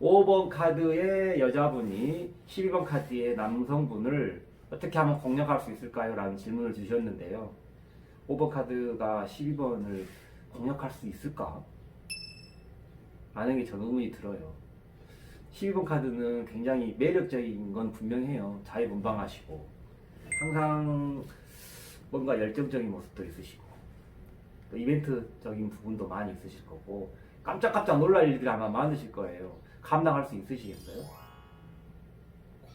5번 카드의 여자분이 12번 카드의 남성분을 어떻게 하면 공략할 수 있을까요? 라는 질문을 주셨는데요. 5번 카드가 12번을 공략할 수 있을까? 라는 게 저는 의문이 들어요. 12번 카드는 굉장히 매력적인 건 분명해요. 자유분방하시고 항상 뭔가 열정적인 모습도 있으시고 또 이벤트적인 부분도 많이 있으실 거고 깜짝깜짝 놀랄 일들이 아마 많으실 거예요. 감당할 수 있으시겠어요?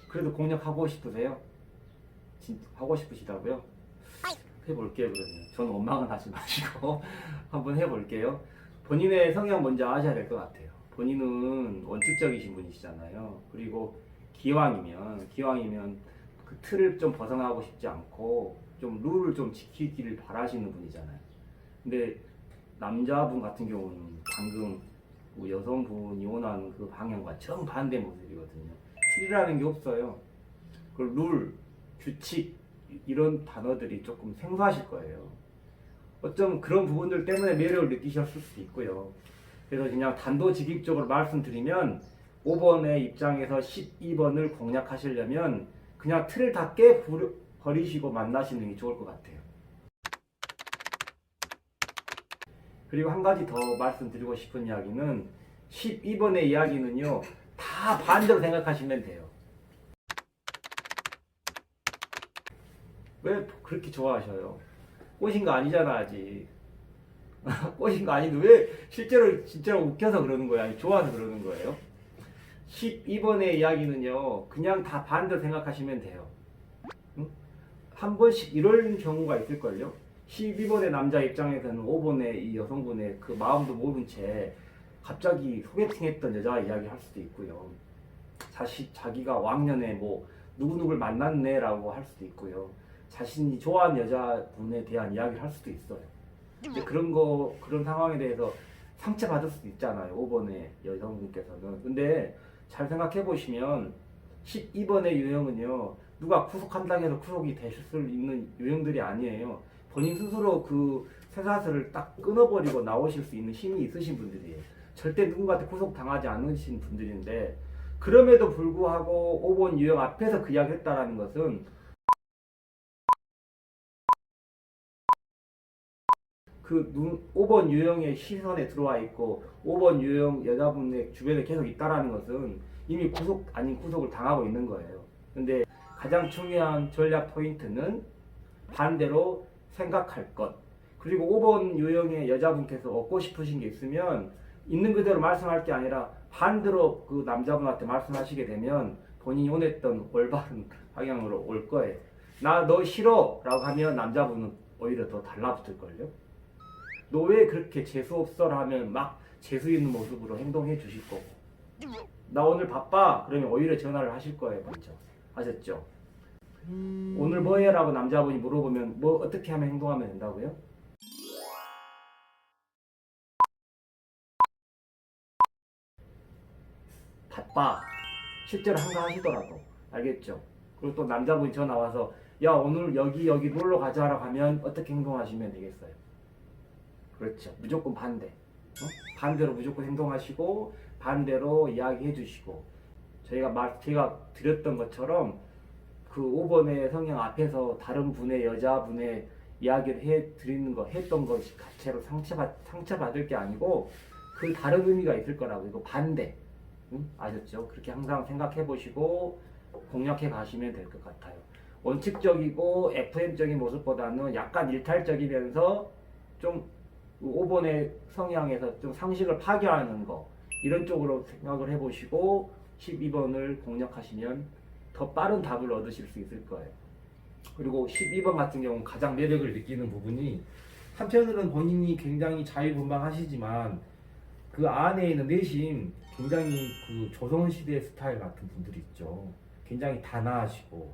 그래도 공략하고 싶으세요? 하고 싶으시다고요? 해볼게요. 그러면 저는 원망은 하지 마시고 한번 해볼게요. 본인의 성향 먼저 아셔야 될 것 같아요. 본인은 원칙적이신 분이시잖아요. 그리고 기왕이면 그 틀을 좀 벗어나고 싶지 않고 좀 룰을 좀 지키기를 바라시는 분이잖아요. 근데 남자분 같은 경우는 방금 그 여성분이 원하는 그 방향과 정반대 모습이거든요. 틀이라는 게 없어요. 그 룰, 규칙 이런 단어들이 조금 생소하실 거예요. 어쩜 그런 부분들 때문에 매력을 느끼셨을 수도 있고요. 그래서 그냥 단도직입적으로 말씀드리면 5번의 입장에서 12번을 공략하시려면 그냥 틀을 다 깨버리시고 만나시는 게 좋을 것 같아요. 그리고 한 가지 더 말씀드리고 싶은 이야기는 12번의 이야기는요 다 반대로 생각하시면 돼요. 왜 그렇게 좋아하셔요? 꼬신 거 아니잖아 아직. 꼬신 거 아닌데 왜 실제로 진짜로 웃겨서 그러는 거야? 아니, 좋아서 그러는 거예요? 12번의 이야기는요 그냥 다 반대로 생각하시면 돼요. 응? 한 번씩 이런 경우가 있을걸요? 12번의 남자 입장에서는 5번의 이 여성분의 그 마음도 모른 채 갑자기 소개팅했던 여자 이야기 할 수도 있고요. 자기가 왕년에 뭐 누구누구를 만났네 라고 할 수도 있고요. 자신이 좋아하는 여자분에 대한 이야기를 할 수도 있어요. 근데 그런 상황에 대해서 상처받을 수도 있잖아요. 5번의 여성분께서는. 근데 잘 생각해 보시면 12번의 유형은요. 누가 구속한다고 해서 구속이 되실 수 있는 유형들이 아니에요. 본인 스스로 그 쇠사슬을 딱 끊어버리고 나오실 수 있는 힘이 있으신 분들이에요. 절대 누군가한테 구속당하지 않으신 분들인데 그럼에도 불구하고 5번 유형 앞에서 그 이야기 했다라는 것은 그 5번 유형의 시선에 들어와 있고 5번 유형 여자분의 주변에 계속 있다라는 것은 이미 구속 아닌 구속을 당하고 있는 거예요. 근데 가장 중요한 전략 포인트는 반대로 생각할 것. 그리고 5번 유형의 여자분께서 얻고 싶으신 게 있으면 있는 그대로 말씀할 게 아니라 반대로 그 남자분한테 말씀하시게 되면 본인이 원했던 올바른 방향으로 올 거예요. 나 너 싫어 라고 하면 남자분은 오히려 더 달라붙을걸요. 너 왜 그렇게 재수없어라 하면 막 재수 있는 모습으로 행동해 주실 거고 나 오늘 바빠 그러면 오히려 전화를 하실 거예요. 먼저 아셨죠? 오늘 뭐 해? 라고 남자분이 물어보면 뭐 어떻게 하면 행동하면 된다고요? 바빠. 실제로 한가하시더라도 알겠죠? 그리고 또 남자분이 전화 와서 야 오늘 여기 놀러 가자라고 하면 어떻게 행동하시면 되겠어요? 그렇죠. 무조건 반대. 반대로 무조건 행동하시고 반대로 이야기해 주시고 제가 드렸던 것처럼 그 5번의 성향 앞에서 다른 분의 여자분의 이야기를 했던 것 자체로 상처받을 게 아니고 그 다른 의미가 있을 거라고. 이거 반대. 응? 아셨죠? 그렇게 항상 생각해 보시고 공략해 가시면 될 것 같아요. 원칙적이고 FM적인 모습보다는 약간 일탈적이면서 좀 5번의 성향에서 좀 상식을 파괴하는 거 이런 쪽으로 생각을 해보시고 12번을 공략하시면 더 빠른 답을 얻으실 수 있을 거예요. 그리고 12번 같은 경우는 가장 매력을 느끼는 부분이 한편으로는 본인이 굉장히 자유분방하시지만 그 안에 있는 내심 굉장히 그 조선시대 스타일 같은 분들이 있죠. 굉장히 단아하시고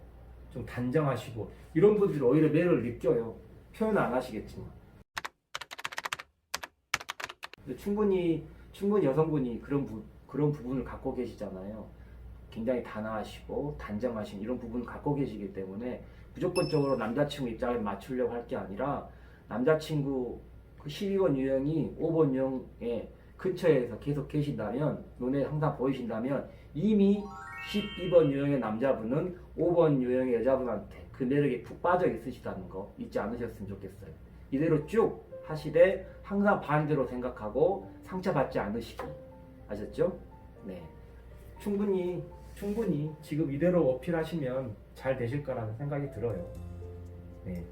좀 단정하시고 이런 분들이 오히려 매력을 느껴요. 표현 안 하시겠지만. 충분히 여성분이 그런 부분을 갖고 계시잖아요. 굉장히 단아하시고 단정하신 이런 부분을 갖고 계시기 때문에 무조건적으로 남자친구 입장에 맞추려고 할 게 아니라 남자친구 그 12번 유형이 5번 유형에 근처에서 계속 계신다면, 눈에 항상 보이신다면 이미 12번 유형의 남자분은 5번 유형의 여자분한테 그 매력에 푹 빠져 있으시다는 거 잊지 않으셨으면 좋겠어요. 이대로 쭉 하시되 항상 반대로 생각하고 상처받지 않으시기. 아셨죠? 네. 충분히 지금 이대로 어필하시면 잘 되실 거라는 생각이 들어요. 네.